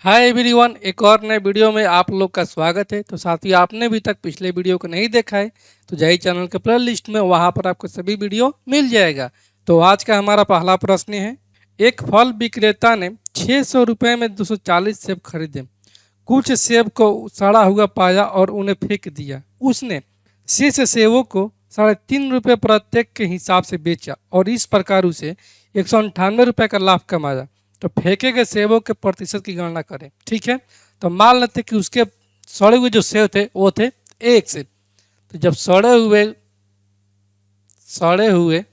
Hi everyone, एक और नए वीडियो में आप लोग का स्वागत है। तो साथियों, आपने अभी तक पिछले वीडियो को नहीं देखा है तो जाइए चैनल के प्ले लिस्ट में, वहां पर आपको सभी वीडियो मिल जाएगा। तो आज का हमारा पहला प्रश्न है, एक फल विक्रेता ने 600 रुपये में 240 सेब खरीदे। कुछ सेब को सड़ा हुआ पाया और उन्हें फेंक दिया। उसने शेष सेबों को 3.5 रुपये प्रत्येक के हिसाब से बेचा और इस प्रकार उसे 198 रुपये का लाभ कमाया। तो फेंके गए सेबों के प्रतिशत की गणना करें। ठीक है, तो मान लेते कि उसके सड़े हुए जो सेब थे वो थे 1 सेब। तो जब सड़े हुए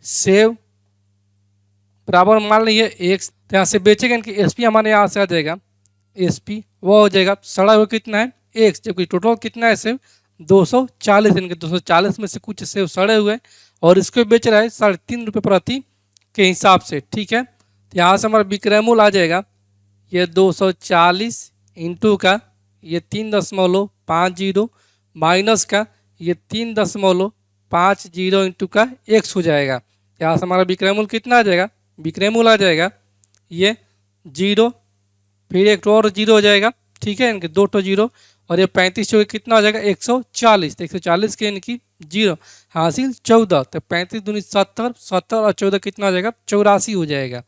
सेब बराबर मान लीजिए 1, तो यहाँ से बेचेंगे कि एसपी हमारे यहाँ से आ जाएगा। एसपी वो हो जाएगा सड़ा हुआ कितना है 1, जबकि टोटल कितना है सेब 240, यानी कि 240 में से कुछ सेब सड़े हुए और इसको बेच रहा है 3.5 रुपये प्रति के हिसाब से। ठीक है, तो यहाँ से हमारा विक्रय मूल्य आ जाएगा ये 240 इंटू का ये 3.50 माइनस का ये 3.50 इंटू का x हो जाएगा। यहाँ से हमारा विक्रय मूल्य कितना आ जाएगा, विक्रय मूल्य आ जाएगा ये 0, फिर एक और 0 हो जाएगा। ठीक है, इनके 2 0 और ये 35 जो कितना हो जाएगा 140। तो 140 के इनकी 0 हासिल 14। तो 35 दूनी 70, 70 और 14 कितना हो जाएगा 84 हो जाएगा।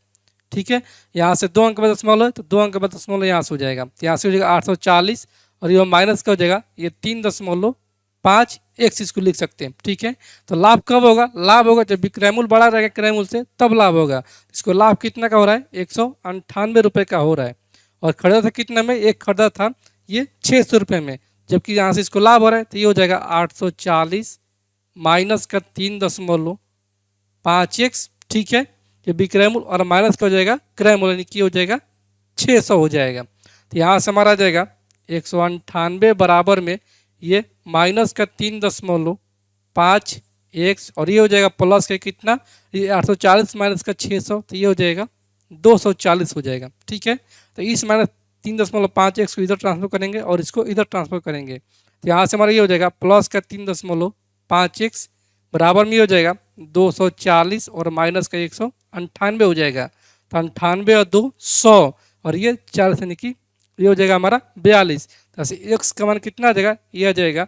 ठीक है, यहाँ से 2 अंक का दशमलव है तो 2 अंक का दशमलव यहाँ से हो जाएगा। यहाँ से हो जाएगा 840 और ये माइनस का हो जाएगा ये 3.5 x इसको लिख सकते हैं। ठीक है, तो लाभ कब होगा, लाभ होगा जब विक्रय मूल्य बड़ा रहेगा क्रय मूल्य से, तब लाभ होगा। इसको लाभ कितना का हो रहा है 198 रुपये का हो रहा है। और खरीदा था कितना में, एक खरीदा था ये 600 रुपये में, जबकि यहाँ से इसको लाभ हो रहा है तो ये हो जाएगा 840 माइनस का 3.5x। ठीक है, ये विक्रय मूल्य और माइनस का हो जाएगा क्रय मूल्य, यानी कि हो जाएगा 600 हो जाएगा। तो यहाँ से हमारा आ जाएगा 198 बराबर में ये माइनस का 3.5x और ये हो जाएगा प्लस के कितना, ये 840 माइनस का 600 तो ये हो जाएगा 240 हो जाएगा। ठीक है, तो इस माइनस 3.5x को इधर ट्रांसफर करेंगे और इसको इधर ट्रांसफर करेंगे। तो यहाँ से हमारा ये हो जाएगा प्लस का 3.5x बराबर में हो जाएगा 240 और माइनस का 198 हो जाएगा। तो 98 और 2 100 और ये 40 यानी कि ये हो जाएगा हमारा 42। तो ऐसे x का मान कितना आ जाएगा, ये आ जाएगा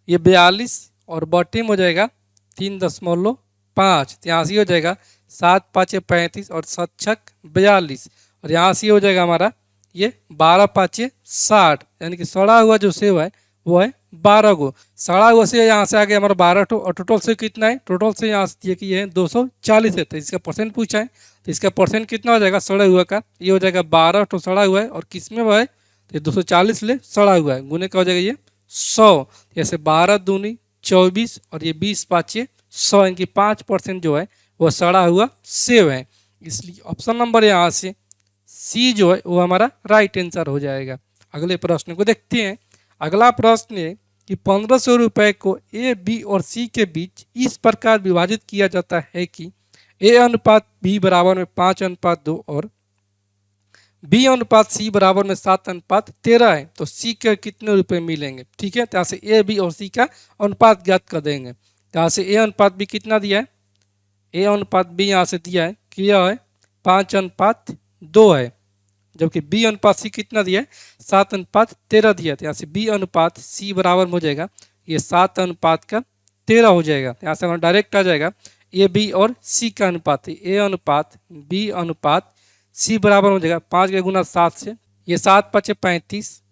ये 42 और बटे में हो जाएगा 3.5। तो यहाँ से हो जाएगा 7 5 35 और 7 6 42 और यहाँ से हो जाएगा हमारा ये 12 5 60, यानी कि सड़ा हुआ जो सेब है वो है 12 गो। सड़ा हुआ से यहाँ से आ गया हमारा 12 टो और टोटल से कितना है, टोटल से यहाँ से कि ये 240 है। तो इसका परसेंट पूछा है तो इसका परसेंट कितना हो जाएगा सड़े हुआ का, ये हो जाएगा 12 टो सड़ा हुआ है और किस में वो है तो 240 ले सड़ा हुआ है, गुने का हो जाएगा ये 100। जैसे 12 दूनी 24 और ये 20 5 100, इनकी 5% जो है वो सड़ा हुआ सेब है। इसलिए ऑप्शन नंबर यहाँ से सी जो है वो हमारा राइट आंसर हो जाएगा। अगले प्रश्न को देखते हैं। अगला प्रश्न है कि 1500 रुपये को ए बी और सी के बीच इस प्रकार विभाजित किया जाता है कि ए अनुपात बी बराबर में 5:2 और बी अनुपात सी बराबर में 7:13 है। तो सी के कितने रुपए मिलेंगे। ठीक है, तो यहाँ से ए बी और सी का अनुपात ज्ञात कर देंगे। तो यहाँ से ए अनुपात बी कितना दिया है, ए अनुपात बी यहाँ से दिया है कि यह है 5:2 है, जबकि बी अनुपात सी कितना दिया है 7:13 दिया। तो यहाँ से बी अनुपात सी बराबर में हो जाएगा ये 7:13 हो जाएगा। यहाँ से हमारा डायरेक्ट आ जाएगा ए बी और सी का अनुपात, ए अनुपात बी अनुपात सी बराबर हो जाएगा 5 के गुना 7 से ये 7 5 35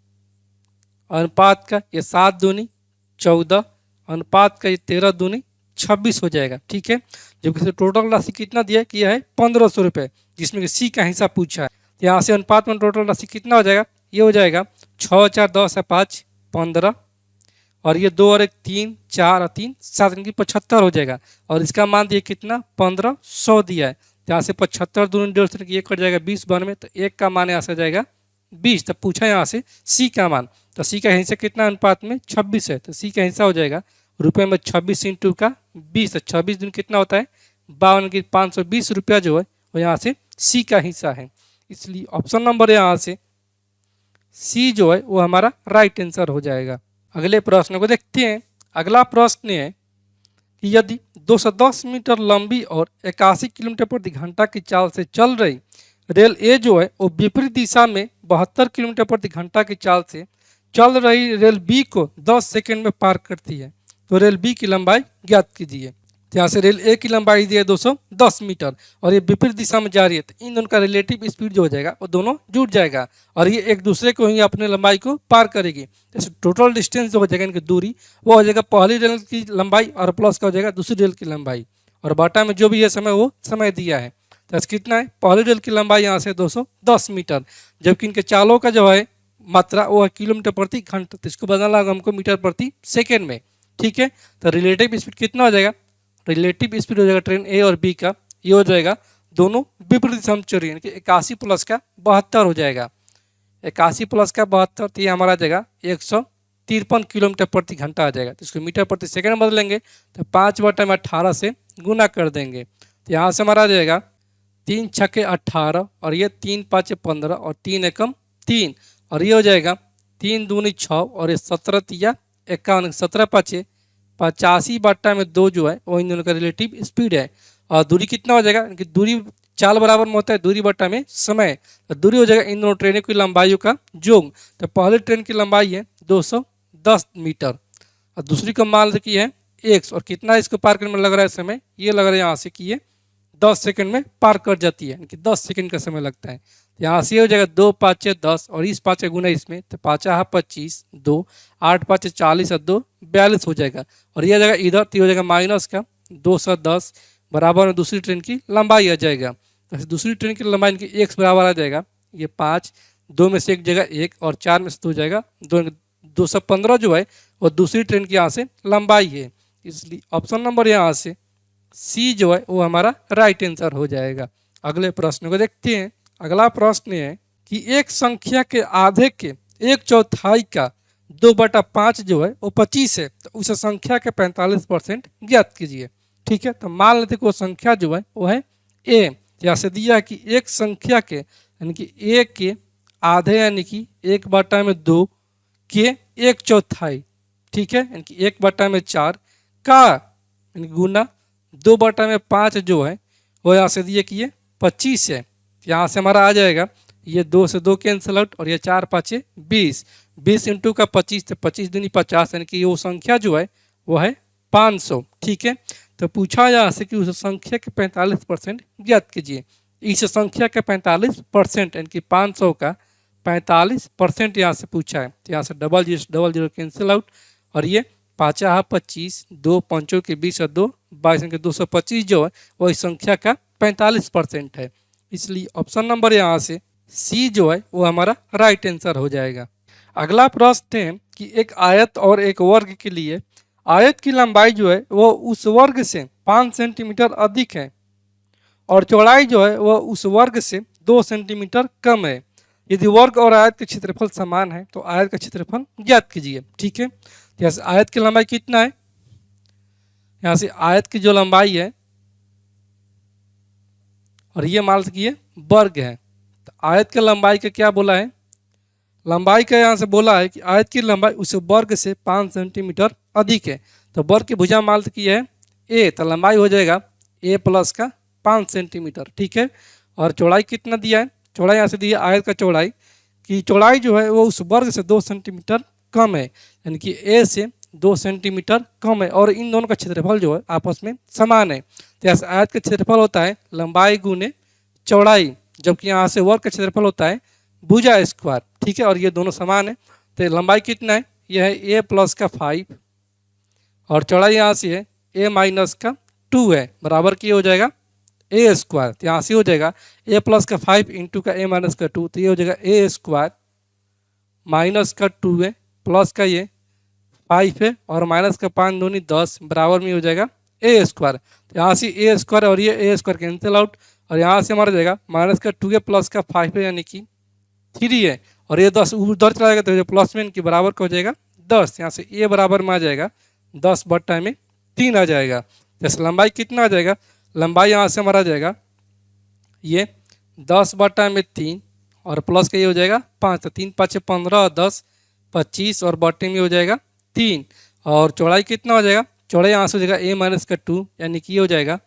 अनुपात का ये 7 दूनी 14 अनुपात का ये 13 दूनी 26 हो जाएगा। ठीक है, जबकि टोटल राशि कितना दिया है कि यह है 1500 रुपये, जिसमें कि सी का हिस्सा पूछा है। यहाँ से अनुपात में टोटल राशि कितना हो जाएगा, ये हो जाएगा 6 4 10 5 15 और ये 2 और 1 3 4 और 3 7 इनकी 75 हो जाएगा। और इसका मान दिया कितना 1500 दिया है। यहाँ से 75 दूनी 150 ये कट जाएगा 20 बन में, तो एक का मान यहाँ से जाएगा 20। तब पूछा यहाँ से सी का मान, तो सी का हिस्सा कितना अनुपात में 26 है। तो सी का हिस्सा हो जाएगा रुपये में 26 इंटू का 20, 26 दिन कितना होता है 52 की 520 रुपया जो है वो यहाँ से सी का हिस्सा है। इसलिए ऑप्शन नंबर यहाँ से सी जो है वो हमारा राइट आंसर हो जाएगा। अगले प्रश्न को देखते हैं। अगला प्रश्न है कि यदि 210 मीटर लंबी और 81 किलोमीटर प्रति घंटा की चाल से चल रही रेल ए जो है वो विपरीत दिशा में 72 किलोमीटर प्रति घंटा की चाल से चल रही रेल बी को 10 सेकंड में पार करती है, तो रेल बी की लंबाई ज्ञात कीजिए। तो यहाँ से रेल ए की लंबाई दी है 210 मीटर और ये विपरीत दिशा में जा रही है, तो इन दोनों का रिलेटिव स्पीड जो हो जाएगा वो दोनों जुड़ जाएगा और ये एक दूसरे को ही अपने लंबाई को पार करेगी। जैसे टोटल डिस्टेंस जो हो जाएगा इनकी दूरी वो हो जाएगा पहली रेल की लंबाई और प्लस का हो जाएगा दूसरी रेल की लंबाई, और बाटा में जो भी है समय वो समय दिया है। तो कितना है, पहली रेल की लंबाई यहाँ से 210 मीटर, जबकि इनके चालों का जो है मात्रा वो है किलोमीटर प्रति घंटा, तो इसको बदलना होगा हमको मीटर प्रति सेकेंड में। ठीक है, तो रिलेटिव स्पीड कितना हो जाएगा, रिलेटिव स्पीड हो जाएगा ट्रेन ए और बी का, ये हो जाएगा दोनों विपरीत दिशा में चल रही है, यानी कि 81 प्लस का 72 हो जाएगा। 81 प्लस का 72 तो ये हमारा आ जाएगा 153 किलोमीटर प्रति घंटा आ जाएगा। तो इसको मीटर प्रति सेकंड में बदलेंगे तो 5/18 से गुना कर देंगे, तो यहाँ से हमारा आ जाएगा 3 छक्के 18 और ये 3 5 15 और 3 एकम 3 और ये हो जाएगा 3 दूनी 6 और ये 17 तिया 51, 17 5 85/2 जो है वो इन दोनों का रिलेटिव स्पीड है। और दूरी कितना हो जाएगा, कि दूरी चाल बराबर में होता है दूरी बट्टा में समय, तो दूरी हो जाएगा इन दोनों ट्रेनों की लंबाइयों का योग। तो पहले ट्रेन की लंबाई है 210 मीटर और दूसरी का मान की है 100, और कितना इसको पार करने में लग रहा है समय, ये लग रहा है यहाँ से कि ये 10 सेकंड में पार कर जाती है, कि 10 सेकंड का समय लगता है। यहाँ से हो जाएगा 2 5 10 और इस 5 गुना इसमें, तो 5 25 2 8 5 40 और 2 42 हो जाएगा, और यह जाएगा इधर तो हो जाएगा माइनस का 210 बराबर में दूसरी ट्रेन की लंबाई आ जाएगा। तो दूसरी ट्रेन की लंबाई इनकी x बराबर आ जाएगा, ये 5 2 में से एक जगह 1 और 4 में से 2 जाएगा 215 जो है वो दूसरी ट्रेन की यहाँ से लंबाई है, इसलिए ऑप्शन नंबर यहाँ से सी जो है वो हमारा राइट आंसर हो जाएगा। अगले प्रश्न को देखते हैं। अगला प्रश्न है कि एक संख्या के आधे के 1/4 का 2/5 जो है वो 25 है, तो उस संख्या के 45% ज्ञात कीजिए। ठीक है, तो मान लेते कि वो संख्या जो है वो है ए, जैसे दिया कि एक संख्या के यानी कि ए के आधे यानी कि 1/2 के 1/4, ठीक है, यानी कि 1/4 का यानी गुना 2/5 जो है वो यहाँ से दिए कि ये 25 है, यहाँ से हमारा आ जाएगा ये 2 से 2 कैंसिल आउट और ये 4 5 20, 20 इंटू का 25 तो 25 दूनी 50, यानी कि वो संख्या जो है वो है 500। ठीक है, तो पूछा यहाँ से कि उस संख्या के 45% ज्ञात कीजिए। इस संख्या के 45% यानी कि 500 का 45% यहाँ से पूछा है, तो यहाँ से डबल जीरो कैंसिल आउट और ये 5 25 2 5 के 20 और 2 22 यानी कि 225 जो है वो इस संख्या का 45% है, इसलिए ऑप्शन नंबर यहाँ से सी जो है वो हमारा राइट आंसर हो जाएगा। अगला प्रश्न है कि एक आयत और एक वर्ग के लिए आयत की लंबाई जो है वो उस वर्ग से 5 सेंटीमीटर अधिक है और चौड़ाई जो है वो उस वर्ग से 2 सेंटीमीटर कम है। यदि वर्ग और आयत के क्षेत्रफल समान है तो आयत का क्षेत्रफल ज्ञात कीजिए। ठीक है, यहाँ से आयत की लंबाई कितना है, यहाँ से आयत की जो लंबाई है और ये मान लीजिए वर्ग है, तो आयत की लंबाई का क्या बोला है, लंबाई का यहाँ से बोला है कि आयत की लंबाई उस वर्ग से 5 सेंटीमीटर अधिक है, तो वर्ग की भुजा मान की है ए, तो लंबाई हो जाएगा ए प्लस का 5 सेंटीमीटर। ठीक है, और चौड़ाई कितना दिया है, चौड़ाई यहाँ से दिया आयत का चौड़ाई की चौड़ाई जो है वो उस वर्ग से 2 सेंटीमीटर कम है, यानी कि ए से 2 सेंटीमीटर कम है, और इन दोनों का क्षेत्रफल जो है आपस में समान है। तो यहाँ से आयत का क्षेत्रफल होता है लंबाई गुने चौड़ाई, जबकि यहाँ से वर्ग का क्षेत्रफल होता है भुजा स्क्वायर। ठीक है, और ये दोनों समान है, तो लंबाई कितना है, यह है ए प्लस का 5 और चौड़ाई यहाँ से है ए माइनस का 2 है, बराबर की हो जाएगा ए स्क्वायर। तो यहाँ से हो जाएगा ए प्लस का 5 इंटू का ए माइनस का 2, तो ये हो जाएगा ए स्क्वायर माइनस का 2 है प्लस का ये 5 है और माइनस का 5 दूनी 10 बराबर में हो जाएगा ए स्क्वायर। तो यहाँ से ए स्क्वायर और ये ए स्क्वायर कैंसिल आउट और यहाँ से हमारा जाएगा माइनस का 2 है प्लस का 5 है यानी कि 3 है, और ये 10 उधर चला जाएगा तो जो प्लस में इनकी बराबर का हो जाएगा 10, यहाँ से ए बराबर में आ जाएगा 10/3 आ जाएगा। जैसे लंबाई कितना आ जाएगा, लंबाई यहाँ से हमारा आ जाएगा ये 10/3 और प्लस का ये हो जाएगा 5, तो 3 5 15 10 25 और बटे में हो जाएगा 3, और चौड़ाई कितना हो जाएगा चौड़ाई यहाँ से हो जाएगा ए माइनस का 2, यानी कि ये हो जाएगा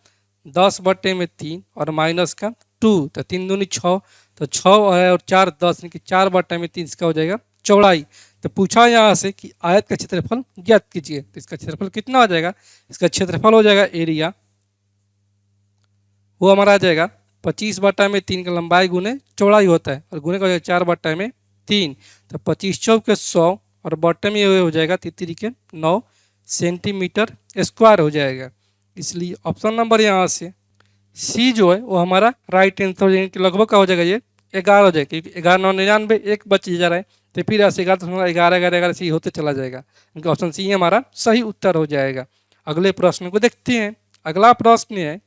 10/3 और माइनस का 2, तो 3 दूनी 6, तो 6 और 4 10, यानी कि 4/3 इसका हो जाएगा चौड़ाई। तो पूछा यहाँ से कि आयत का क्षेत्रफल ज्ञात कीजिए, तो इसका क्षेत्रफल कितना हो जाएगा, इसका क्षेत्रफल हो जाएगा एरिया, वो हमारा आ जाएगा 25/3 का लंबाई गुने चौड़ाई होता है, और गुने का हो जाएगा 4/3, तो 25 चौक 100 और बटे में ये हो जाएगा 3 के 9 सेंटीमीटर स्क्वायर हो जाएगा। इसलिए ऑप्शन नंबर यहाँ से सी जो है वो हमारा राइट आंसर हो जाएगा, लगभग का हो जाएगा ये 11 हो जाएगा, क्योंकि 11×9 = 1 बच जा रहा है, तो फिर ऐसे 11 से ही होते चला जाएगा, क्योंकि ऑप्शन सी हमारा सही उत्तर हो जाएगा। अगले प्रश्न को देखते हैं। अगला प्रश्न है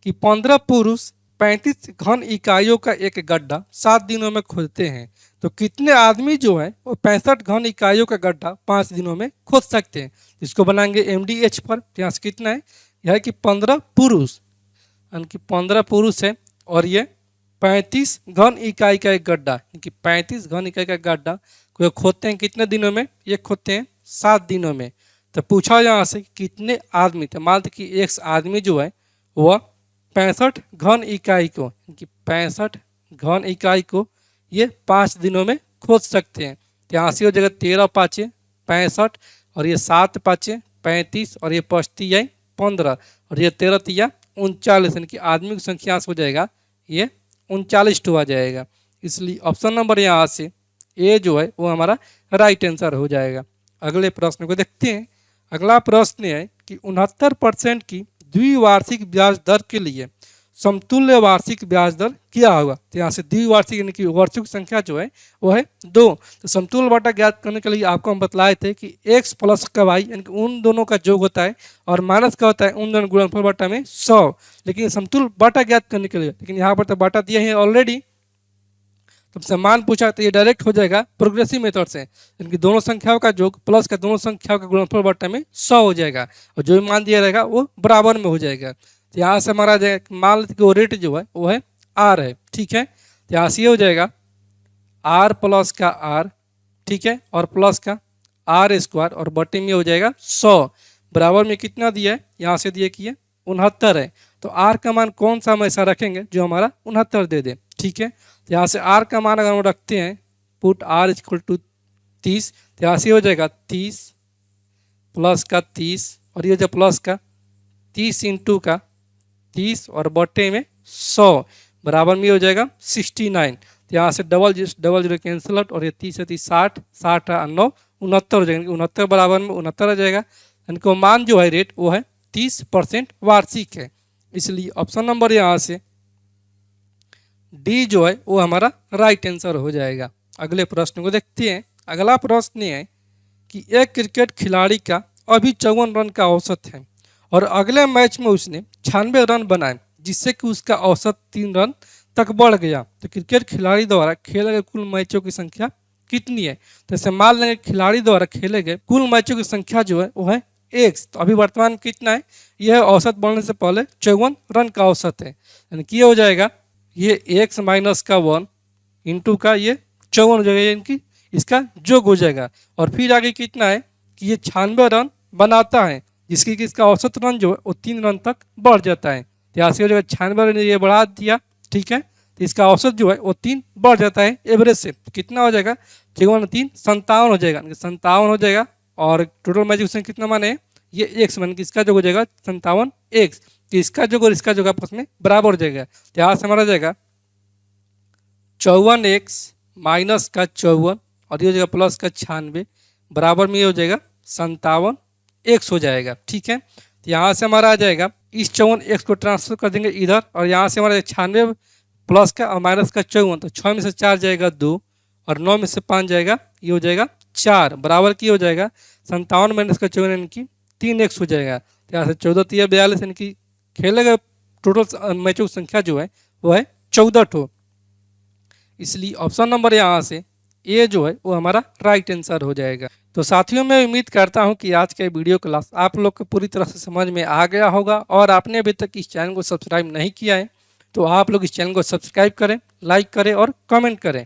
कि 15 पुरुष 35 घन इकाइयों का एक गड्ढा 7 दिनों में खोदते हैं, तो कितने आदमी जो है वो 65 घन इकाइयों का गड्ढा 5 दिनों में खोद सकते हैं। इसको बनाएंगे MDH पर, यहाँ से कितना है, यह है कि 15 पुरुष, यानी कि 15 पुरुष है और ये 35 घन इकाई का एक गड्ढा, क्योंकि 35 घन इकाई का गड्ढा को खोदते हैं कितने दिनों में, ये खोदते हैं 7 दिनों में। तो पूछा यहाँ से कितने आदमी, तो मान कि एक आदमी जो है वह 65 घन इकाई को, क्योंकि 65 घन इकाई को ये 5 दिनों में खोद सकते हैं। तो यहाँ से हो जाएगा 13×5 65 और ये 7×5 35 और ये 5×3 15 और ये 13×3 39, यानी कि आदमी की संख्या से हो जाएगा ये 39 आ जाएगा। इसलिए ऑप्शन नंबर यहाँ से ए जो है वो हमारा राइट आंसर हो जाएगा। अगले प्रश्न को देखते हैं। अगला प्रश्न है कि 69% की द्विवार्षिक ब्याज दर के लिए समतुल्य वार्षिक ब्याज दर क्या होगा। तो यहाँ से द्विवार्षिक यानी कि वार्षिक संख्या जो है वो है 2। तो समतुल्य बाटा ज्ञात करने के लिए आपको हम बतलाए थे कि x प्लस का y यानी कि उन दोनों का योग होता है और माइनस का होता है उन दोनों गुणनफल बाटा में 100। लेकिन समतुल्य बाटा ज्ञात करने के लिए, लेकिन यहाँ पर तो बाटा दिया है ऑलरेडी, तुमसे मान पूछा तो ये डायरेक्ट हो जाएगा प्रोग्रेसिव मेथड से, यानी कि दोनों संख्याओं का योग प्लस का दोनों संख्याओं का गुणनफल बाटा में 100 हो जाएगा, और जो मान दिया रहेगा वो बराबर में हो जाएगा। तो यहाँ से हमारा मान लेते कि वो रेट जो है वो है आर है, ठीक है। तो यहाँ से ये हो जाएगा आर प्लस का आर, ठीक है, और प्लस का आर स्क्वायर और बटे में हो जाएगा 100, बराबर में कितना दिया है, यहाँ से दिए कि 69 है। तो आर का मान कौन सा हम ऐसा रखेंगे जो हमारा 69 दे दे, ठीक है। तो यहाँ से आर का मान अगर हम रखते हैं पुट आर इक्वल टू 30, तो यहाँ से हो जाएगा 30 प्लस का 30 और ये जो प्लस का 30 इंटू का 30 और बटे में 100 बराबर में हो जाएगा 69। तो यहाँ से डबल जीरो कैंसिल आउट और ये 30 से 30 60 60 और 9 69 हो जाएगा, 69 बराबर में 69 आ जाएगा, यानी कि मान जो है रेट वो है 30% वार्षिक है। इसलिए ऑप्शन नंबर यहाँ से डी जो है वो हमारा राइट आंसर हो जाएगा। अगले प्रश्न को देखते हैं। अगला प्रश्न है कि एक क्रिकेट खिलाड़ी का अभी 54 रन का औसत है और अगले मैच में उसने 96 रन बनाए, जिससे कि उसका औसत 3 रन तक बढ़ गया। तो क्रिकेट खिलाड़ी द्वारा खेले गए कुल मैचों की संख्या कितनी है। तो ऐसे मान लेंगे खिलाड़ी द्वारा खेले गए कुल मैचों की संख्या जो है वो है x। तो अभी वर्तमान कितना है, यह औसत बढ़ने से पहले 54 रन का औसत है, यानी कि ये हो जाएगा ये x माइनस का 1 इंटू का ये 54 हो जाएगा, यानी कि इसका जोग हो जाएगा। और फिर आगे कितना है कि ये 96 रन बनाता है, जिसकी कि इसका औसत रन जो है वो 3 रन तक बढ़ जाता है। तो यहाँ से हो जाएगा 96 रन ये बढ़ा दिया, ठीक है। तो इसका औसत जो है वो 3 बढ़ जाता है एवरेज से। तो कितना हो जाएगा 53 57 हो जाएगा, 57 हो जाएगा। और टोटल मैच उसमें कितना माने ये एक्स मान, इसका जो हो जाएगा 57 एक्स, तो इसका जो और इसका जो आपस में बराबर हो जाएगा। तो यहाँ से हमारा जाएगा 54x माइनस का 54 और ये हो जाएगा प्लस का 96 बराबर में ये हो जाएगा 57x हो जाएगा, ठीक है। तो यहाँ से हमारा आ जाएगा इस 54x को ट्रांसफर कर देंगे इधर, और यहाँ से हमारा 96 प्लस का और माइनस का 54, तो 6 में से 4 जाएगा 2 और 9 में से 5 जाएगा, ये हो जाएगा 4 बराबर की हो जाएगा 57 माइनस का 54 यानी कि 3x हो जाएगा। तो यहाँ से 14 3 42 यानी कि खेले गए टोटल मैचों की संख्या जो है वो है 14 ठो। इसलिए ऑप्शन नंबर यहाँ से ए जो है वो हमारा राइट आंसर हो जाएगा। तो साथियों मैं उम्मीद करता हूँ कि आज का वीडियो क्लास आप लोग को पूरी तरह से समझ में आ गया होगा, और आपने अभी तक इस चैनल को सब्सक्राइब नहीं किया है तो आप लोग इस चैनल को सब्सक्राइब करें, लाइक करें और कमेंट करें।